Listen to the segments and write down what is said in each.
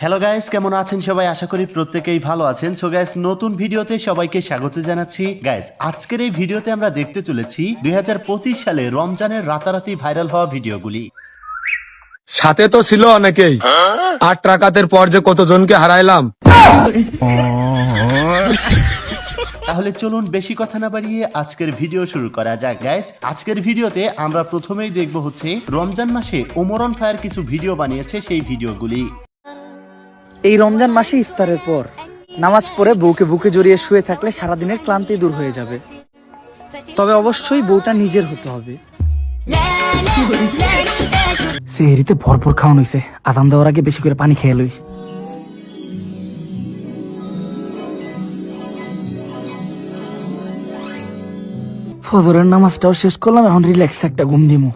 Hello guys, কেমন আছেন সবাই? আশা করি প্রত্যেকেই ভালো আছেন। সো গাইস, নতুন ভিডিওতে সবাইকে স্বাগত জানাচ্ছি। গাইস, আজকের এই ভিডিওতে আমরা দেখতে চলেছি 2025 সালে রমজানের রাতারাতি ভাইরাল হওয়া ভিডিওগুলি। সাথে তো ছিল অনেকেই, 8 রাকাতের পর যে কতজনকে হারাইলাম। তাহলে চলুন বেশি কথা না বাড়িয়ে আজকের ভিডিও শুরু করা যাক। গাইস, আজকের ভিডিওতে আমরা প্রথমেই দেখব হচ্ছে রমজান মাসে ওমরন ফায়ার কিছু ভিডিও বানিয়েছে, সেই ভিডিওগুলি। এই রমজান মাসে ইফতারের পর নামাজ পড়ে বউকে বুকে জড়িয়ে শুয়ে থাকলে সারাদিনের ক্লান্তি দূর হয়ে যাবে। তবে অবশ্যই বউটা নিজের হতে হবে। সেহরিতে ভরপুর খাওয়ান হইছে, আদান দেওয়ার আগে বেশি করে পানি খেয়ে লই। ফজরের নামাজটাও শেষ করলাম, এখন রিল্যাক্স একটা ঘুম দিমু।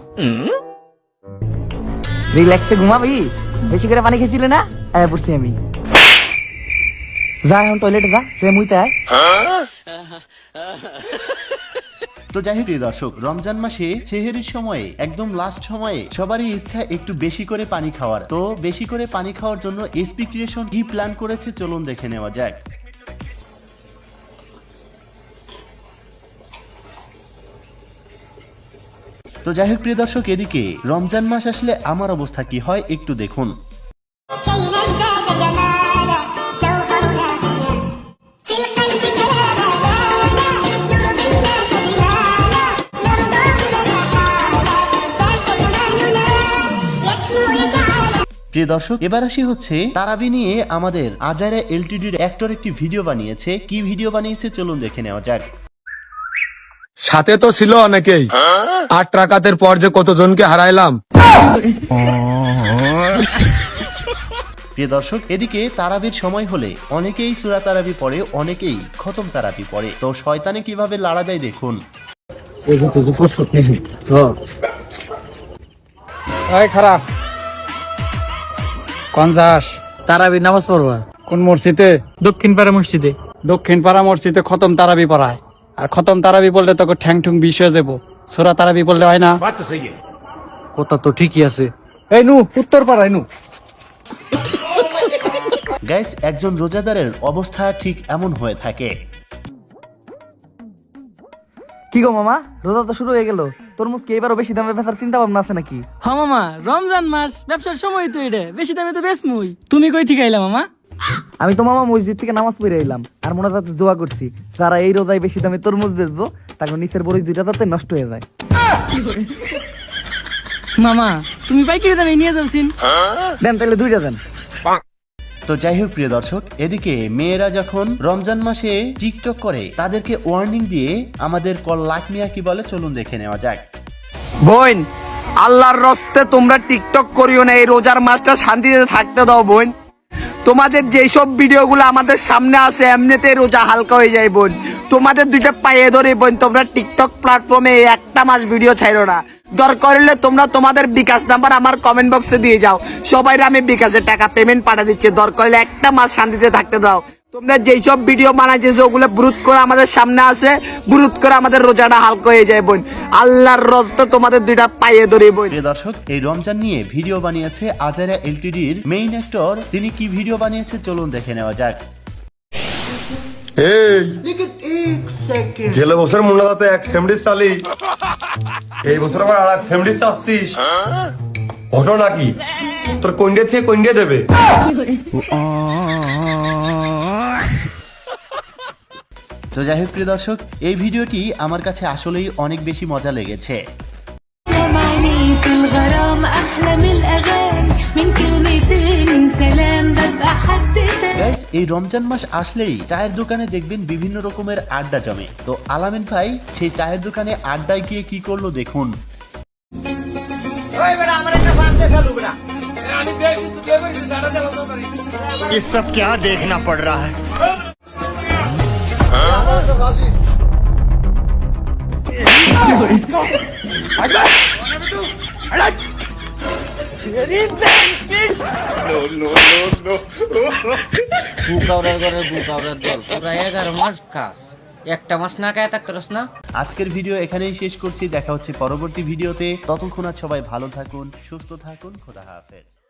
রিল্যাক্সে ঘুমাবি? বেশি করে পানি খেয়েছিলে না? পড়ছি আমি। যা এখন টয়লেটে যা, সে মুইতে আয়। তো যাই হোক দর্শক, রমজান মাসে সেহরির সময়ে একদম লাস্ট সময়ে সবারই ইচ্ছা একটু বেশি করে পানি খাওয়ার। তো বেশি করে পানি খাওয়ার জন্য এসপি ক্রিয়েশন কি প্ল্যান করেছে চলুন দেখে নেওয়া যাক। তো যাই হোক প্রিয় দর্শক, এদিকে রমজান মাস আসলে আমার অবস্থা কি হয় একটু দেখুন। প্রিয় দর্শক, এবার আসি হচ্ছে তারাবি নিয়ে আমাদের আজারে এলটিডির অ্যাক্টর একটি ভিডিও বানিয়েছে। কি ভিডিও বানিয়েছে চলুন দেখে নেওয়া যাক। সাথে তো ছিল অনেকেই, 8 রাকাতের পর যে কতজনকে হারাইলাম। প্রিয় দর্শক, এদিকে তারাবির সময় হলে অনেকেই সূরা তারাবি পড়ে, অনেকেই খতম তারাবি পড়ে। তো শয়তানে কিভাবে লাড়া দেয় দেখুন। খারাপ কোন যাস? তারাবি নামাজ পড়বা কোন মসজিদে? দক্ষিণ পাড়া মসজিদে। দক্ষিণ পাড়া মসজিদে খতম তারাবি পড়ায়, আর খতম তারাবি পড়লে তোকে ঠ্যাং ঠুং বিষ হয়ে যাবো। সূরা তারাবি পড়লে হয় না? কথা তো ঠিকই আছে। এই নু উত্তর পাড়ায় নু। গাইস, একজন রোজাদারের অবস্থা ঠিক এমন হয়ে থাকে। কি গো মামা, রোজা তো শুরু হয়ে গেল, তরমুজ কি এবারও বেশি দামে বেচার চিন্তা ভাবনা আছে নাকি? হ মামা, রমজান মাস, ব্যবসার সময় তো এটা, বেশি দামে তো বেচমুই। তুমি কই থেকে আইলা মামা? আমি তো মামা মসজিদ থেকে নামাজ পড়ে এলাম, আর মনে তাতে দোয়া করছি যারা এই রোজায় বেশি দামে তরমুজ বেচবো তাকে নিচের বড়ই দুইটা তাতে নষ্ট হয়ে যায়। মামা, তুমি পাইকারি দামে নিয়ে যাচ্ছিন? দেন তাহলে দুইটা দেন। তো যাই হোক প্রিয় দর্শক, এদিকে মেয়েরা যখন রমজান মাসে টিকটক করে তাদেরকে ওয়ার্নিং দিয়ে আমাদের কল লাখ মিয়া কি বলে চলুন দেখে নেওয়া যাক। বোন, আল্লাহর রস্তে তোমরা টিকটক করিও না, এই রোজার মাসটা শান্তিতে থাকতে দাও বোন। তোমাদের যেসব ভিডিওগুলো আমাদের সামনে আসে এমনিতে রোজা হালকা হয়ে যায় বোন। তোমাদের দুইটা পায়ে ধরে বোন, তোমরা টিকটক প্ল্যাটফর্মে একটা মাস ভিডিও ছাইরো না। দরকার হলে তোমরা তোমাদের বিকাশ নাম্বার আমার কমেন্ট বক্সে দিয়ে যাও, সবাই আমি বিকাশের টাকা পেমেন্ট পাঠিয়ে দিচ্ছি। দরকার হলে একটা মাস শান্তিতে থাকতে দাও। তোমরা যেসব ভিডিও বানাইতেছো ওগুলো ব্রুত করে আমাদের সামনে আসে, ব্রুত করে আমাদের রোজাটা হালকা হয়ে যায় বোন। আল্লাহর রস্তে তোমাদের দুইটা পায়ে ধরে বোন। প্রিয় দর্শক, এই রমজান নিয়ে ভিডিও বানিয়েছে আজারা এলটিডির মেইন অ্যাক্টর। তিনি কি ভিডিও বানিয়েছে চলুন দেখে নেওয়া যাক। গেলে বছর মুন্নাদাতে এক সেমডিস চালি, এই বছর আবার আর এক সেমডিস চাচ্ছিস। ঘটনা কি? তোর কন্ডে থেকে কন্ডে দেবে। তো যাই হোক প্রিয় দর্শক, এই ভিডিওটি আমার কাছে আসলেই অনেক বেশি মজা লেগেছে। গাইস, এই রমজান মাস আসলেই চায়ের দোকানে দেখবেন বিভিন্ন রকমের আড্ডা জমে। তো আলামিন ভাই সেই চায়ের দোকানে আড্ডায় গিয়ে কি করলো দেখুন। ये सब क्या देखना पड़ रहा है? বুকাউরার ঘরে বুকাউরার দল পুরা 11 মাস কাজ, একটা মাস না খায় থাকতেরস না। আজকের ভিডিও এখানেই শেষ করছি, দেখা হচ্ছে পরবর্তী ভিডিওতে। ততক্ষণ আর সবাই ভালো থাকুন, সুস্থ থাকুন, খোদা হাফেজ।